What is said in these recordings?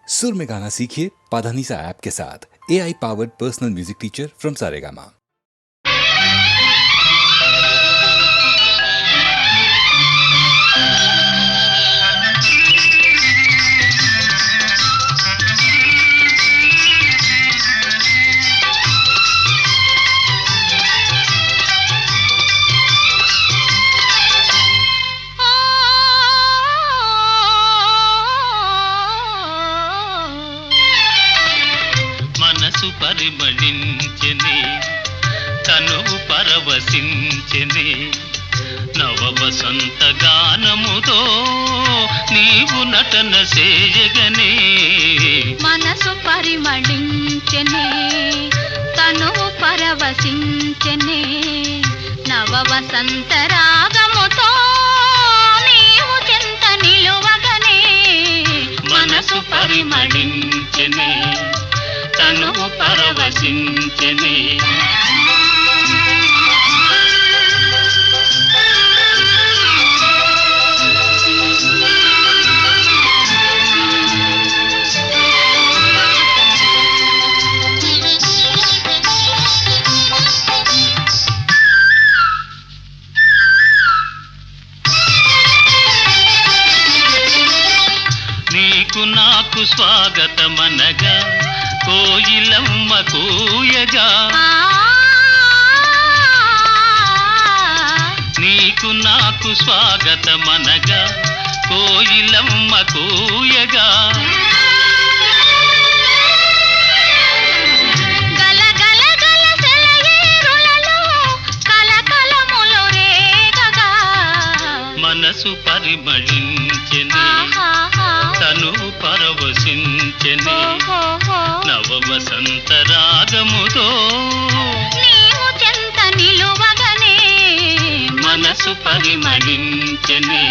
सुर में गाना सीखिए पाधानीसा ऐप के साथ। AI powered personal music teacher from Saregama. మనసు పరిమళించెని తనువు పరవశించెని నవ వసంత గానముతో నీవు నటన చేయగనే మనసు పరిమళించెని తనువు పరవశించెని నవ వసంత రాగముతో నీవు చెంత నిలువగనే మనసు పరిమళించెని తనువు పరవశించెని నీకు నాకు స్వాగతమనగా కోయిలమ్మ కూయగా నీకు నాకు స్వాగతమనగా కోయిలమ్మ కూయగా మనసు పరిమళించెని తనువు పరవశించెని నవ వసంత రాగముతో నీవు చెంత నిలువగనే మనసు పరిమళించెని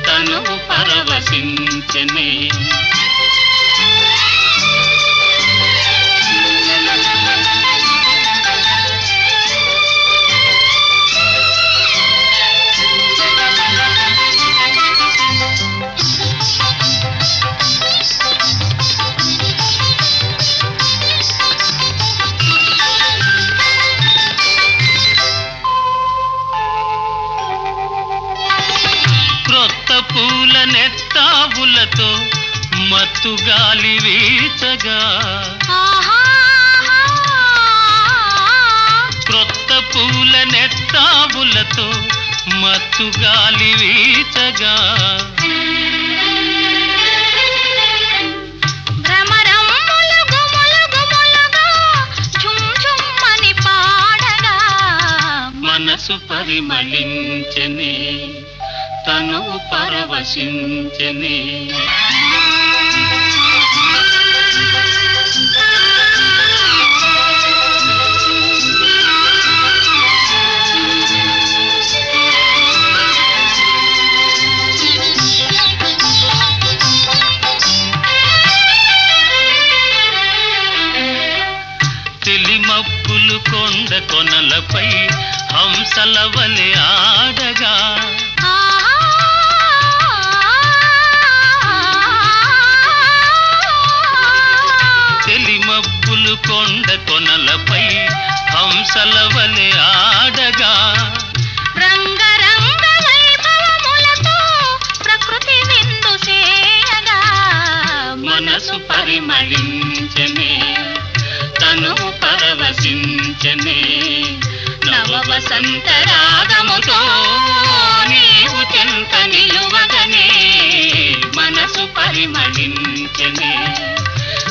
తనువు పరవశించెని క్రొత్త పూల నెత్తావులతో మత్తు గాలి వీచగా క్రొత్త పూల నెత్తావులతో మత్తు గాలి వీచగా మనసు పరిమళించెని తనువు పరవశించెని తెలిమప్పులు కొండ కొనలపై హంసల వలె ఆడగా తెలిమప్పులు కొండ కొనలపై హంసల వలె ఆడగా రంగరంగ వైభవములతో ప్రకృతి విందు చేయగా మనసు పరిమళించెని తనువు పరవశించెని నవ వసంత రాగముతో నీవు చెంత నిలువగనే మనసు పరిమళించెని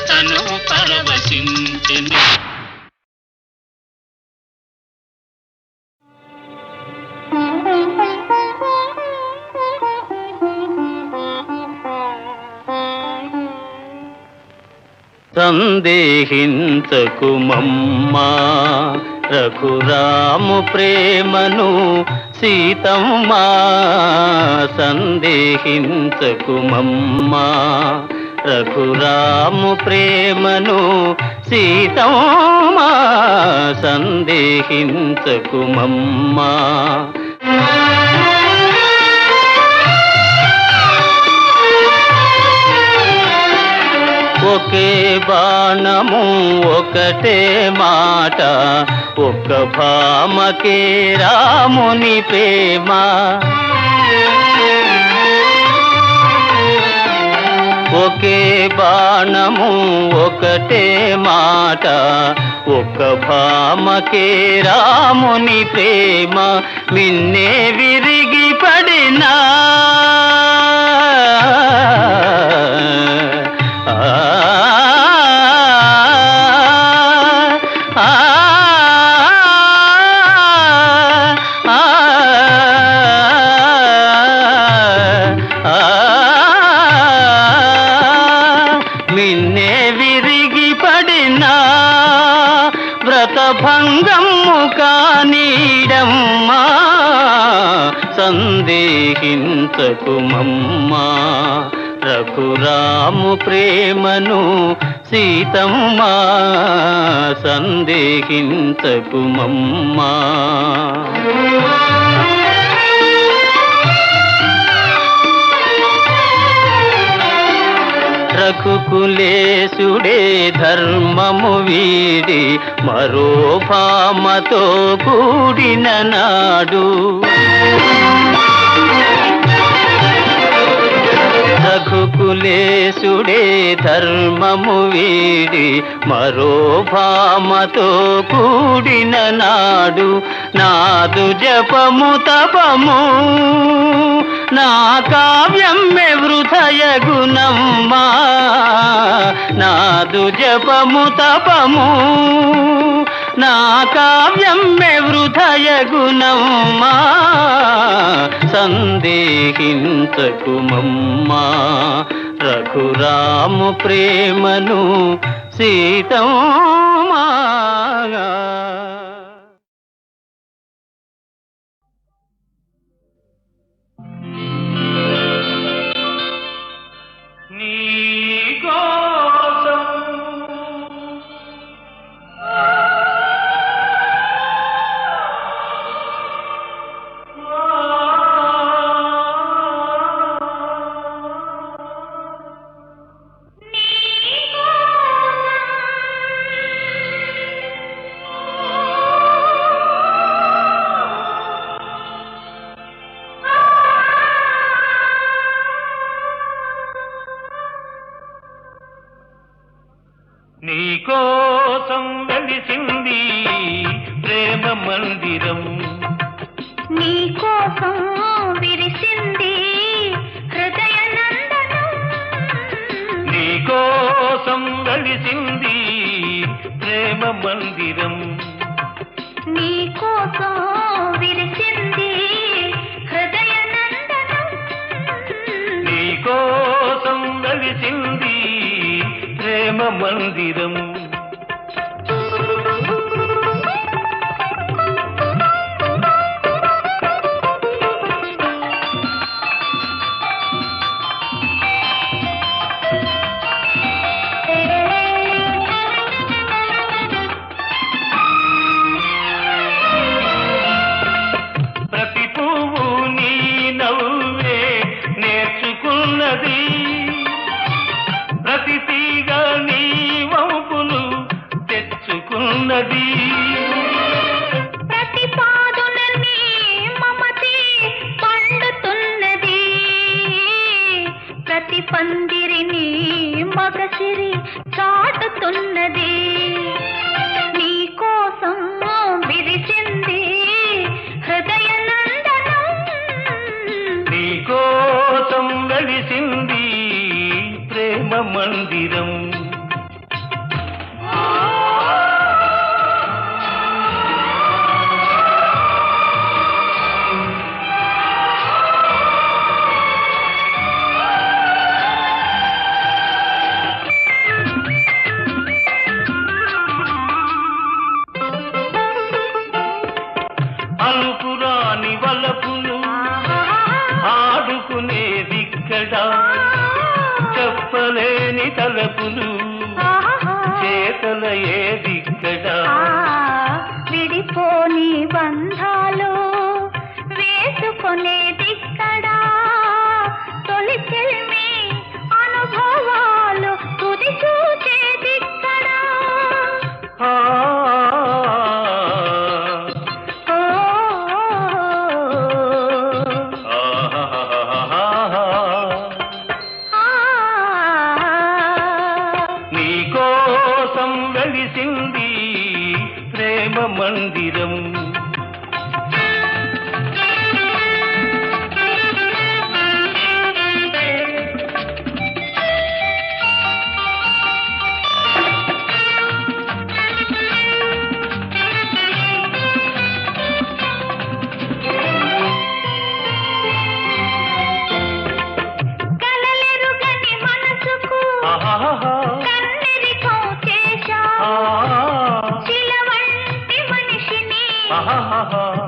తనువు పరవశించెని సందేహించకు మమ్మా రఘురాము ప్రేమను సీతమ్మా సందేహించకు మమ్మా రఘురాము ప్రేమను సీతమ్మా సందేహించకు మమ్మా ఒకే బాణము ఒకటే మాట, ఒక్క భామకే రాముని ప్రేమ. ఒకే బాణము ఒకటే మాట, ఒక్క భామకే రాముని ప్రేమ. మిన్నే విరిగి పడినా మిన్నే విరిగి పడినా వ్రతభంగము కానీడమ్మా. సందేహించకుమమ్మా రఘురాము ప్రేమను సీతమ్మ, సందేహించకుమమ్మా. రఘుకులేశుడే ధర్మము వీడి మరో భామతో కూడిన నాడు, రఘుకులేశుడే ధర్మము వీడి మరో భామతో కూడిన నాడు. నాదు జపము తపము నా కావ్యమ్మె వృథయగుణమ్మా. నాదు జపము తపము నా కావ్యమ్మె వృథయగుణమ్మా. సందేహించకుమమ్మా రఘురాము ప్రేమను సీతమ్మా. నీకోసం వెలిసింది ప్రేమ మందిరం, నీకోసం విరిసింది హృదయ నందనం. నీకోసం వెలిసింది ప్రేమ మందిరం, నీకోసం విరిసింది హృదయ నందనం. నీకోసం వెలిసింది ప్రేమ మందిరం. ప్రతి పువ్వు నీ నవ్వే నేర్చుకున్నది, ప్రతి తీగ నీ వంపులు తెచ్చుకున్నది. ప్రతి పాదున నీ మమతే పండుతున్నది, ప్రతి పందిరిని మగసిరి చాటుతున్నది. నీకోసం విరిసింది హృదయ నందనం, నీకోసం వెలిసింది ప్రేమ మందిరం. అనుకురాని వలపులు ఆడుకునేదిక్కడ, చెప్పలేని తలపులు చేతల ఏదిక్కడ. విడిపోని బంధాలు వేసుకునేదిక్కడా, తొలి చెల్మి అనుభవాలు తుది మందిరం.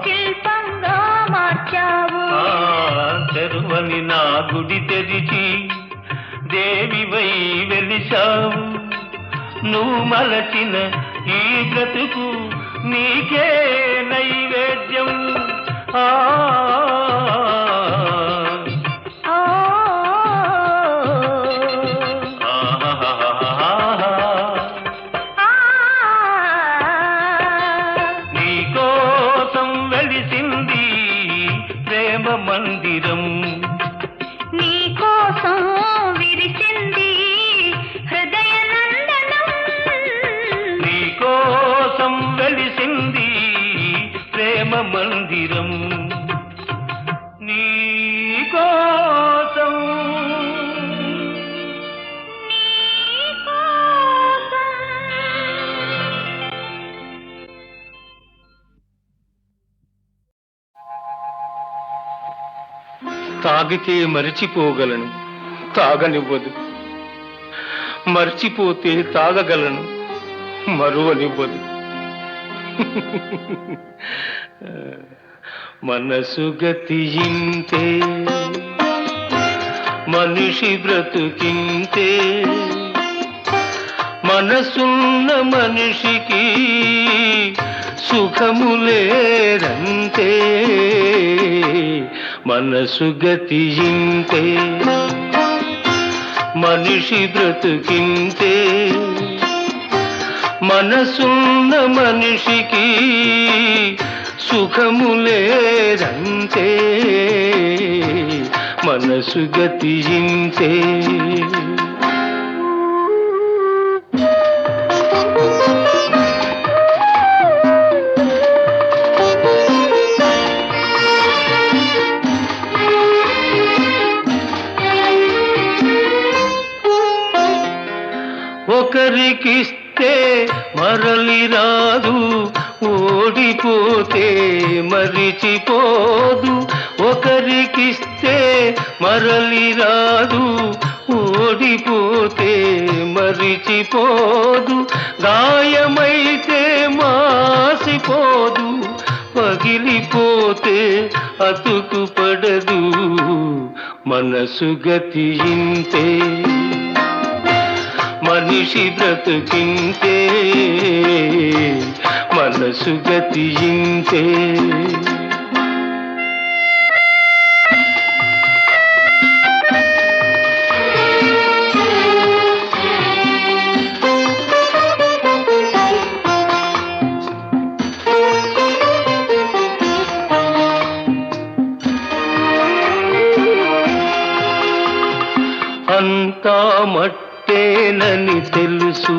శిల్పంగా మార్చావు. తెరువని నా గుడి తెరిచి దేవివై వెలిశావు. నువ్వు మలచిన ఈ బ్రతుకు నీకే నైవేద్యం. మందిరం నీ కోసం విరిసింది హృదయ నందనం. నీ కోసం వెలిసింది ప్రేమ మందిరం. నీ కోసం తాగితే మరిచిపోగలను, తాగనివ్వదు. మర్చిపోతే తాగగలను, మరువనివ్వదు. మనసు గతి ఇంతే, మనిషి బ్రతుకింతే. మనసున్న మనిషికి సుఖములేరంతే. మనసు గతి ఇంతే, మనిషి బ్రతుకింతే. మనసున్న మనిషికి సుఖములేరంతే. మనసు గతి ఇంతే. ఒకరికిస్తే మరలి రాదు, ఓడిపోతే మరిచిపోదు. ఒకరికిస్తే మరలి రాదు, ఓడిపోతే మరిచిపోదు. గాయమైతే మాసిపోదు, పగిలిపోతే అతుకు పడదు. మనసు గతి ఇంతే, మనిషి బ్రతుకింతే. మనసు గతి ఇంతే. అంతా మట్టేనని తెలుసు,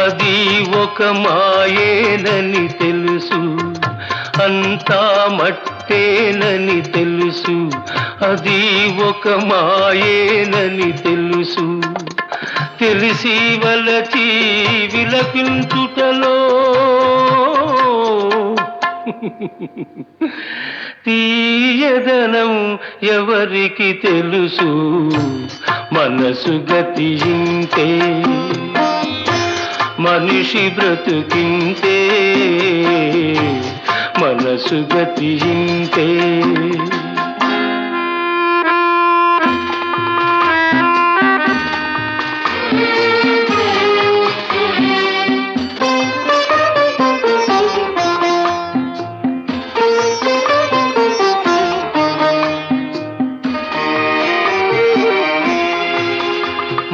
అది ఒక మాయేనని తెలుసు. అంతా మట్టేనని తెలుసు, అది ఒక మాయేనని తెలుసు. తెలిసి వలచి విలపించుటలో తీయదనం ఎవరికి తెలుసు. మనసు గతి ఇంతే, మనిషి బ్రతుకింతే. మనసు గతి ఇంతే.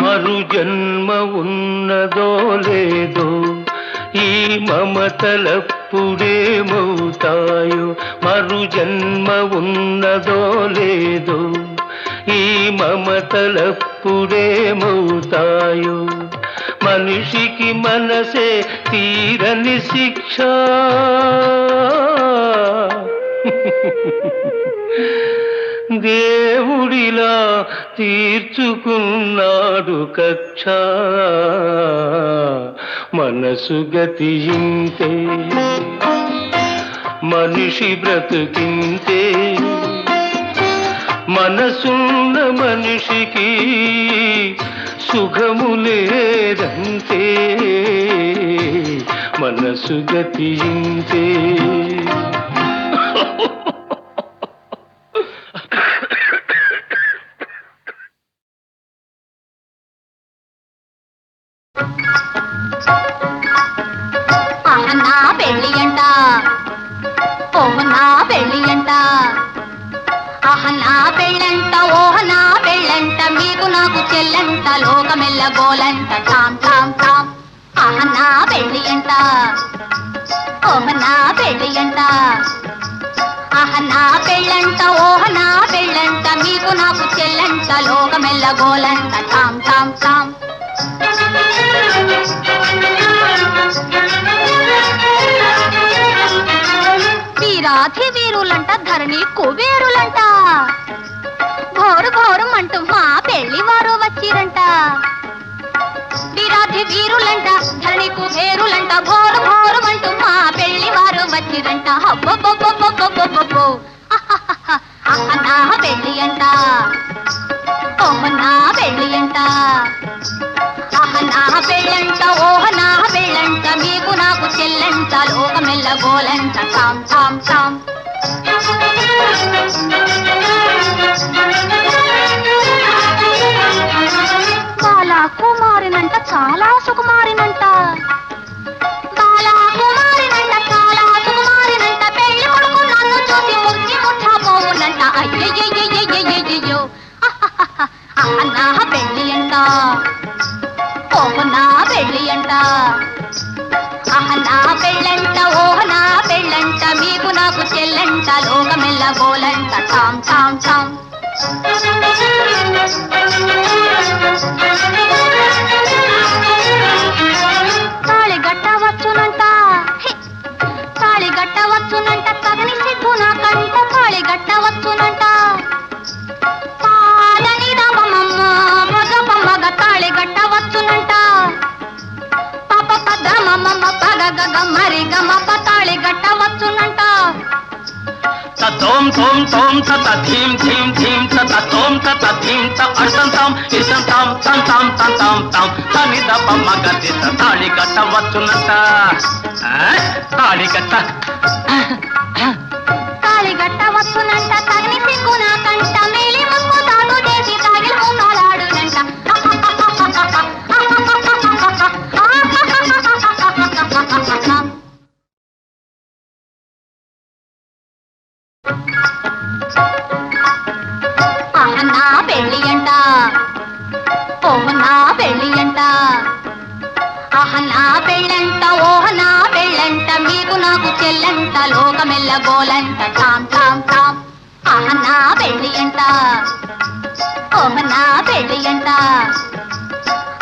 మరు జన్మ ఉన్నదో లేదో, ఈ మమతలప్పుడేమవుతాయో. మరు జన్మ ఉన్నదో లేదో, ఈ మమతలప్పుడేమవుతాయో. మనిషికి మనసే తీరని శిక్ష. దేవుడిలా తీర్చుకున్నాడు కక్ష. మనసు గతింతే, మనిషి బ్రతుకింతే. మనసున్న మనిషికి సుఖము లేదంతే. మనసు గతింతే. నా పెళ్ళి అంట, ఓహ నా పెళ్ళి అంట, ఆహ నా పెళ్ళంట, ఓహ నా పెళ్ళంట, మీకు నాకు చెల్లంట, లోకమెల్ల గోలంట, టామ్ టామ్ టామ్. ఆహ నా పెళ్ళి అంట, ఓహ నా పెళ్ళి అంట, ఆహ నా పెళ్ళంట, ఓహ నా పెళ్ళంట, మీకు నాకు చెల్లంట, లోకమెల్ల గోలంట, టామ్ టామ్ టామ్. వీరాధి వీరులంట, ధరణి కుబేరులంట, ఘోరు ఘోరమంటూ మా పెళ్లి వారు వచ్చిరంట. వీరాధి వీరులంట, ధరణి కుబేరులంట, ఘోరు ఘోరమంటూ మా పెళ్లి వారు వచ్చిరంట. హబ్బబ్బబ్బబ్బబ్బబ్బబ్బో నా పెళ్లి అంట, ఓహ నా పెళ్లి అంట, ఆహ నా పెళ్ళంట, ఓహ నా పెళ్ళంట, మీకు నాకు చెల్లంట, లోకమెల్ల గోలంట, టామ్ టామ్ టామ్. బాలా కుమారినంట, చాలా సుకుమారినంట, బాలా కుమారినంట, చాలా సుకుమారినంట, పెళ్లి కొడుకు నన్ను చూసి ముచ్చి ముట్టబోవునంట. అయ్యయ్యయ్యయ్యయ్యయ్యో నా పెళ్లి అంట, ఓహ నా పెళ్ళి అంట, ఆహ నా పెళ్ళంట, ఓహ నా పెళ్ళంట, మీకు నాకు చెల్లంట, లోకమెల్ల గోలంట, టామ్ టామ్ టామ్. తాళి గట్టవచ్చునంట, తాళి గట్టవచ్చునంట, తగని సిగ్గు నాకంట, తాళి గట్టవచ్చునంట, పాలని రామమ్మ భగపమ్మగ తాళి గట్టవచ్చునంట, పాప పద్రమమ్మ పగగ మరి గమప తాళి గట్టవచ్చునంట. తోం తోం తోం తత ధీం ధీం ధీం తత తోం తత ధీం త అర్థం తాం ఇసం తాం తం తాం తం తాం తాం తని దప మగతి తాళి కట్టవచ్చునంట. తాళి కట్ట తాళి గట్టవచ్చునంట, తగిని సిగ్గు నాకంట, మేలి ముక్కు తాడు చేసి తాగిలి మూలాడునంట. ఆహ నా పెళ్ళి అంట, ఓహ నా పెళ్ళి అంట, ఆహ నా పెళ్ళంట, ఓహ నా పెళ్ళంట, మీకు నాకు చెల్లంట, లోకమెల్ల గోలంట, టామ్ టామ్ టామ్. ఆహ నా పెళ్ళి అంట, ఓహ నా పెళ్ళి అంట,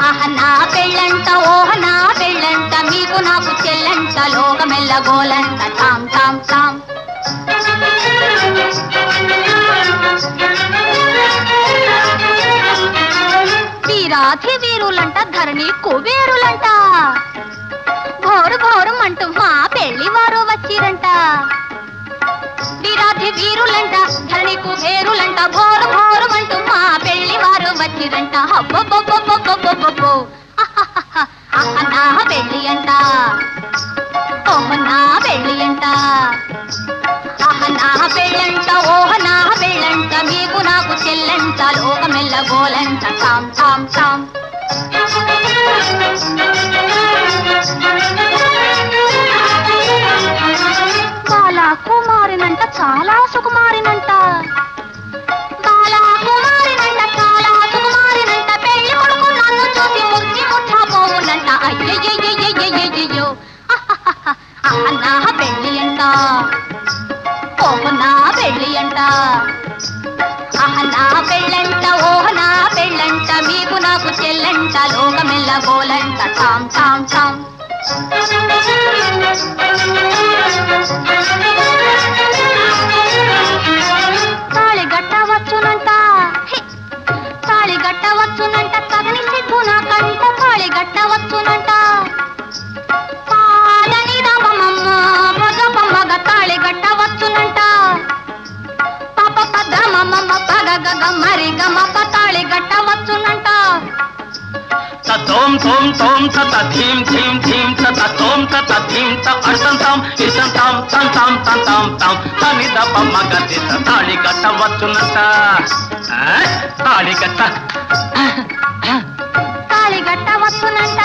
ఆహ నా పెళ్ళంట, ఓహ నా పెళ్ళంట, మీకు నాకు చెల్లంట, లోకమెల్ల గోలంట, టామ్ టామ్ టామ్. వీరాధి వీరులంట, ధరణి కుబేరులంట, ఘోరు ఘోరమంటూ మా పెళ్లి వారు వచ్చిరంట. వీరాధి వీరులంట, ధరణి కుబేరులంట, ఘోరు ఘోరమంటూ మా పెళ్లి వారు వచ్చిరంట. హబ్బబ్బబ్బబ్బబ్బబ్బో నా పెళ్లి అంట, ఓహ నా పెళ్లి అంట, ఆహ నా పెళ్ళంట, ఓహ నా పెళ్ళంట, మీకు నాకు చెల్లంట, లోకమెల్ల గోలంట, టామ్ టామ్ టామ్. బాలా కుమారినంట, చాలా సుకుమారినంట, బాలా కుమారినంట, చాలా సుకుమారినంట, పెళ్లి కొడుకు నన్ను చూసి ముచ్చి ముట్టబోవునంట. అయ్యయ్యయ్యయ్యయ్యయ్యో నా పెళ్ళి అంట, ఓహ నా పెళ్ళి అంట, ఆహ నా పెళ్ళంట, ఓహ నా పెళ్ళంట, పెళ్ళంట మీకు నాకు చెల్లంట లోకమెల్ల గోలంట టామ్ టామ్ టామ్ తాళి గట్టవచ్చునంట తాళి గట్టవచ్చునంట తగని సిగ్గు నాకంట తాళి గట్టవచ్చునంట పాదని రామమ్మ భగపమ్మగ తాళి గట్టవచ్చునంట పాప పద్రమమ్మ పగ గగ మరి గమ తాళి గట్టవచ్చునంట తోం తోం తోం తత ధీం ధీం ధీం తత తోం తత ధీం త అర్ధంతాం ఇసంతాం తంతాం తంతాం తాం తని దప మగది తాళి కట్టవచ్చునంట తాళి కట్ట తాళి గట్టవచ్చునంట